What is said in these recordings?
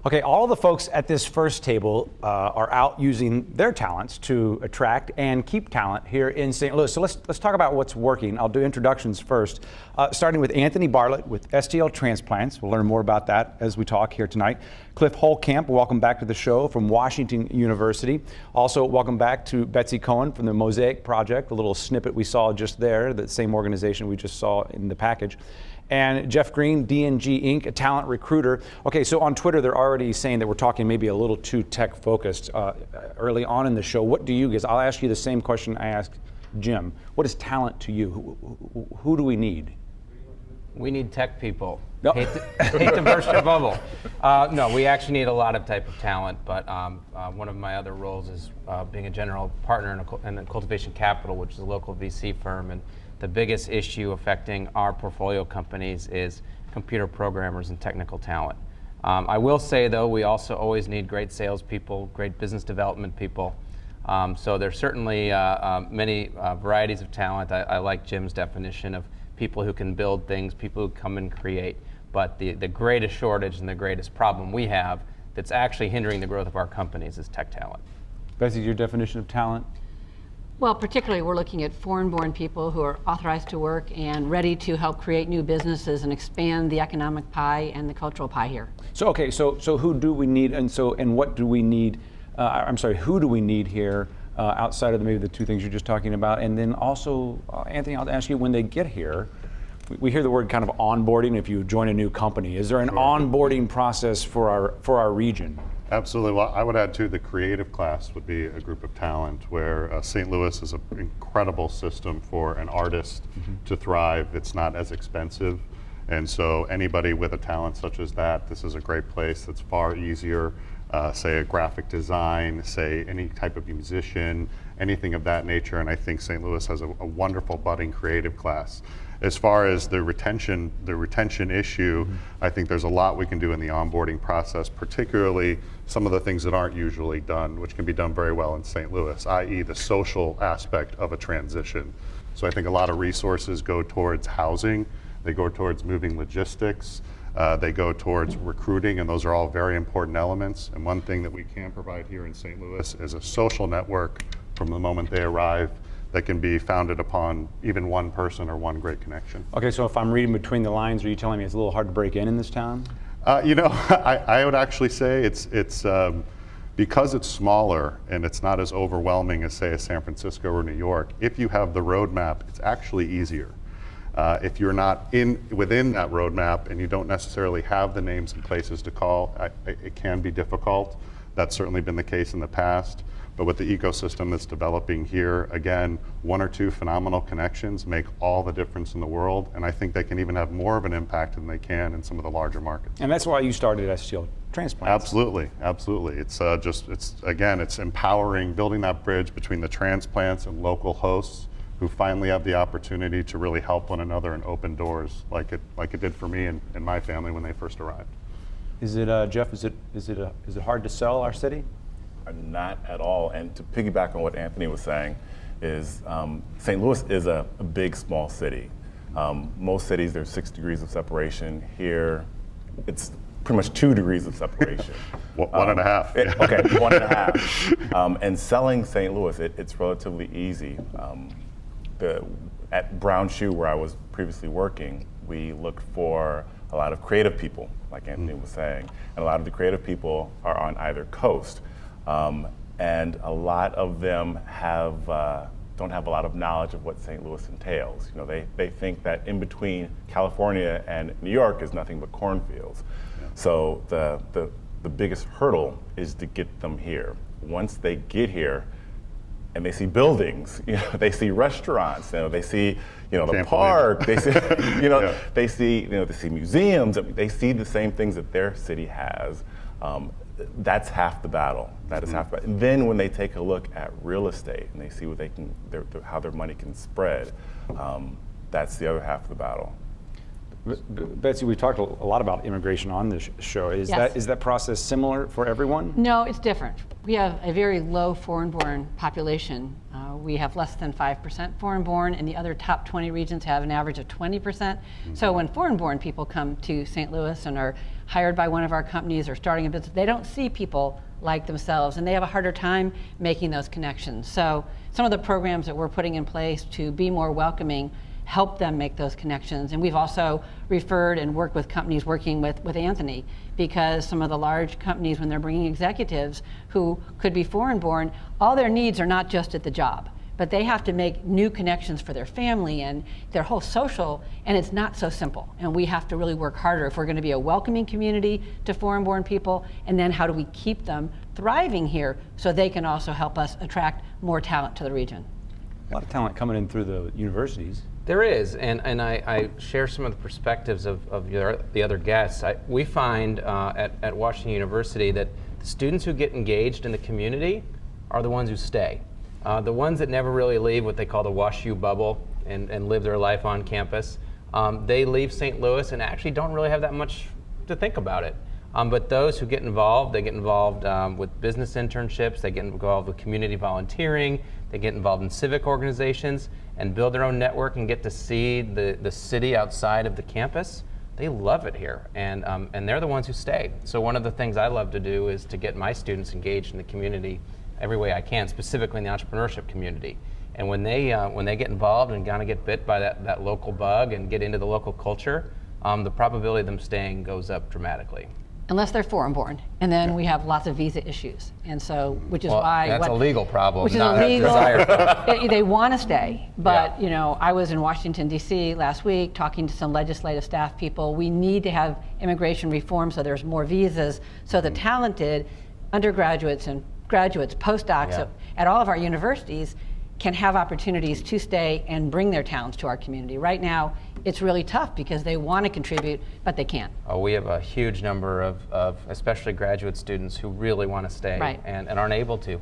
Okay, all the folks at this first table are out using their talents to attract and keep talent here in St. Louis. So let's talk about what's working. I'll do introductions first, starting with Anthony Bartlett with STL Transplants. We'll learn more about that as we talk here tonight. Cliff Holtkamp, welcome back to the show from Washington University. Also, welcome back to Betsy Cohen from the Mosaic Project, a little snippet we saw just there, the same organization we just saw in the package. And Jeff Green, DNG Inc., a talent recruiter. Okay, so on Twitter, they're already saying that we're talking maybe a little too tech-focused early on in the show. What do you guys, I'll ask you the same question I asked Jim. What is talent to you? Who do we need? We need tech people. No. Hate to burst your bubble. No, we actually need a lot of type of talent, but one of my other roles is being a general partner in Cultivation Capital, which is a local VC firm. And the biggest issue affecting our portfolio companies is computer programmers and technical talent. I will say, though, we also always need great salespeople, great business development people. So there's certainly many varieties of talent. I like Jim's definition of people who can build things, people who come and create. But the greatest shortage and the greatest problem we have that's actually hindering the growth of our companies is tech talent. Betsy, your definition of talent? Well, particularly we're looking at foreign-born people who are authorized to work and ready to help create new businesses and expand the economic pie and the cultural pie here. So okay, so who do we need, and what do we need? Who do we need here outside of maybe the two things you're just talking about? And then also, Anthony, I'll ask you, when they get here, we hear the word kind of onboarding. If you join a new company, is there an onboarding process for our region? Absolutely. Well, I would add too, the creative class would be a group of talent where St. Louis is an incredible system for an artist to thrive. It's not as expensive. And so anybody with a talent such as that, this is a great place that's far easier. Say a graphic design, say any type of musician, anything of that nature. And I think St. Louis has a wonderful budding creative class. As far as the retention issue, I think there's a lot we can do in the onboarding process, particularly some of the things that aren't usually done, which can be done very well in St. Louis, i.e. the social aspect of a transition. So I think a lot of resources go towards housing, they go towards moving logistics, they go towards recruiting, and those are all very important elements. And one thing that we can provide here in St. Louis is a social network from the moment they arrive that can be founded upon even one person or one great connection. Okay, so if I'm reading between the lines, are you telling me it's a little hard to break in this town? I would actually say it's because it's smaller and it's not as overwhelming as, say, a San Francisco or New York. If you have the roadmap, it's actually easier. If you're not within that roadmap and you don't necessarily have the names and places to call, it can be difficult. That's certainly been the case in the past. But with the ecosystem that's developing here, again, one or two phenomenal connections make all the difference in the world. And I think they can even have more of an impact than they can in some of the larger markets. And that's why you started STL Transplants. Absolutely, absolutely. It's empowering, building that bridge between the transplants and local hosts who finally have the opportunity to really help one another and open doors like it did for me and my family when they first arrived. Is it, Jeff, is it hard to sell our city? Not at all. And to piggyback on what Anthony was saying, is St. Louis is a big, small city. Most cities, there's 6 degrees of separation. Here, it's pretty much 2 degrees of separation. 1.5. Okay, 1.5. And selling St. Louis, it's relatively easy. At Brown Shoe, where I was previously working, we looked for a lot of creative people, like Anthony was saying. And a lot of the creative people are on either coast. And a lot of them don't have a lot of knowledge of what St. Louis entails. They think that in between California and New York is nothing but cornfields. Yeah. So the biggest hurdle is to get them here. Once they get here and they see buildings, they see restaurants, they see the park, they see yeah. they see museums, they see the same things that their city has. That's half the battle. That is half the battle. And then when they take a look at real estate and they see what how their money can spread, that's the other half of the battle. Betsy, we've talked a lot about immigration on this show. Is that process similar for everyone? No, it's different. We have a very low foreign-born population. we have less than 5% foreign-born, and the other top 20 regions have an average of 20%. So when foreign-born people come to St. Louis and are hired by one of our companies or starting a business, they don't see people like themselves, and they have a harder time making those connections. So some of the programs that we're putting in place to be more welcoming help them make those connections. And we've also referred and worked with companies working with Anthony, because some of the large companies, when they're bringing executives who could be foreign-born, all their needs are not just at the job, but they have to make new connections for their family and their whole social, and it's not so simple. And we have to really work harder if we're going to be a welcoming community to foreign-born people, and then how do we keep them thriving here so they can also help us attract more talent to the region. A lot of talent coming in through the universities. There is, and I share some of the perspectives of the other guests. We find at Washington University that the students who get engaged in the community are the ones who stay. The ones that never really leave what they call the WashU bubble and live their life on campus, they leave St. Louis and actually don't really have that much to think about it. But those who get involved, they get involved with business internships, they get involved with community volunteering, they get involved in civic organizations and build their own network and get to see the city outside of the campus. They love it here, and they're the ones who stay. So one of the things I love to do is to get my students engaged in the community every way I can, specifically in the entrepreneurship community. And when they get involved and kind of get bit by that local bug and get into the local culture, the probability of them staying goes up dramatically. Unless they're foreign-born, and then we have lots of visa issues, and so which is Well, why that's a legal problem, which is not a illegal. desire problem. They want to stay, but Yeah. you know, I was in Washington D.C. last week talking to some legislative staff people. We need to have immigration reform so there's more visas, so the talented undergraduates and graduates, postdocs Yeah. at all of our universities can have opportunities to stay and bring their talents to our community. Right now, it's really tough because they want to contribute, but they can't. We have a huge number of especially graduate students who really want to stay Right. and aren't able to.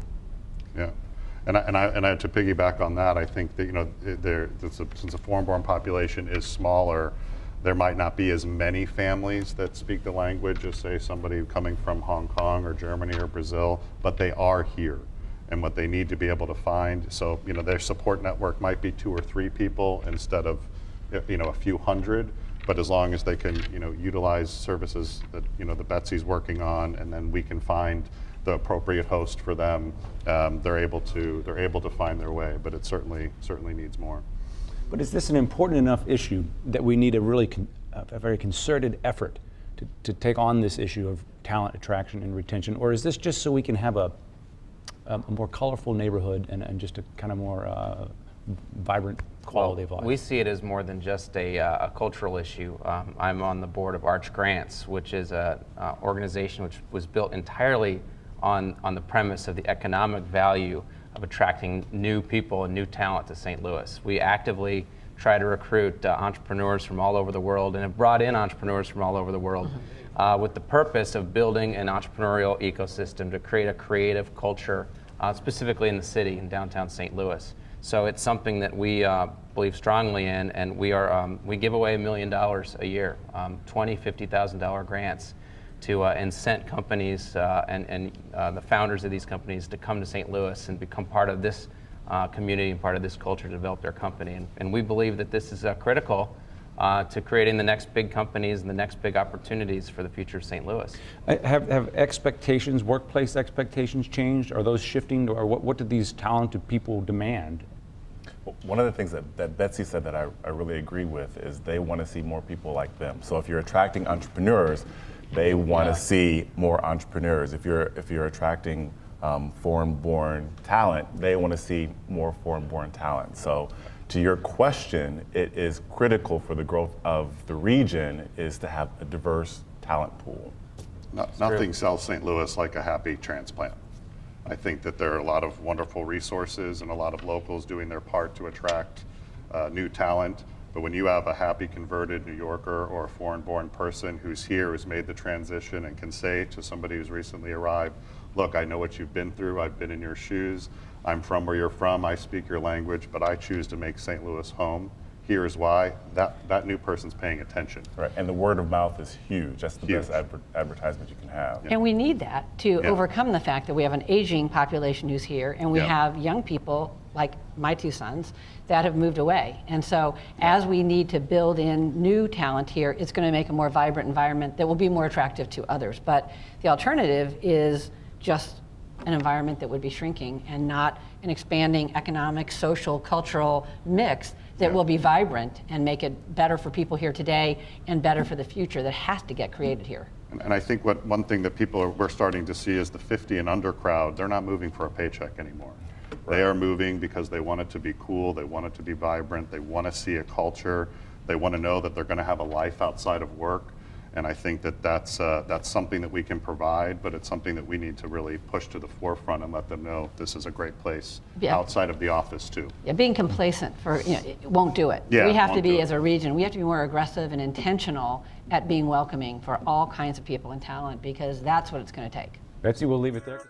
Yeah, and I to piggyback on that, I think that since the foreign-born population is smaller, there might not be as many families that speak the language as, say, somebody coming from Hong Kong or Germany or Brazil, but they are here. And what they need to be able to find, so their support network might be 2 or 3 people instead of a few hundred, but as long as they can utilize services that the Betsy's working on, and then we can find the appropriate host for them, they're able to find their way. But it certainly needs more. But is this an important enough issue that we need a really a very concerted effort to take on this issue of talent attraction and retention, or is this just so we can have a more colorful neighborhood and just a kind of more vibrant quality of life? We see it as more than just a cultural issue. I'm on the board of Arch Grants, which is an organization which was built entirely on the premise of the economic value of attracting new people and new talent to St. Louis. We actively try to recruit entrepreneurs from all over the world and have brought in entrepreneurs from all over the world with the purpose of building an entrepreneurial ecosystem to create a creative culture, specifically in the city, in downtown St. Louis. So it's something that we believe strongly in, and we give away $1 million a year, $20,000, $50,000 grants to incent companies and the founders of these companies to come to St. Louis and become part of this community and part of this culture to develop their company. And we believe that this is critical to creating the next big companies and the next big opportunities for the future of St. Louis. Have expectations, workplace expectations changed? Are those shifting, or what do these talented people demand? One of the things that Betsy said that I really agree with is they want to see more people like them. So if you're attracting entrepreneurs, they want to see more entrepreneurs. If you're attracting foreign-born talent, they want to see more foreign-born talent. So to your question, it is critical for the growth of the region is to have a diverse talent pool. Nothing sells St. Louis like a happy transplant. I think that there are a lot of wonderful resources and a lot of locals doing their part to attract new talent. But when you have a happy converted New Yorker or a foreign-born person who's here, who's made the transition and can say to somebody who's recently arrived, look, I know what you've been through, I've been in your shoes, I'm from where you're from, I speak your language, but I choose to make St. Louis home. Here's why. That new person's paying attention. Right, and the word of mouth is huge. That's the Huge. best advertisement you can have. And we need that to overcome the fact that we have an aging population who's here, and we Yeah. have young people like my two sons, that have moved away. And so as we need to build in new talent here, it's going to make a more vibrant environment that will be more attractive to others. But the alternative is just an environment that would be shrinking and not an expanding economic, social, cultural mix that will be vibrant and make it better for people here today and better for the future that has to get created here. And I think one thing that we're starting to see is the 50 and under crowd, they're not moving for a paycheck anymore. They are moving because they want it to be cool, they want it to be vibrant, they want to see a culture, they want to know that they're going to have a life outside of work. And I think that that's something that we can provide, but it's something that we need to really push to the forefront and let them know this is a great place outside of the office too. Yeah, being complacent it won't do it. Yeah, we have to won't be, do it. as a region, we have to be more aggressive and intentional at being welcoming for all kinds of people and talent, because that's what it's going to take. Betsy, we'll leave it there.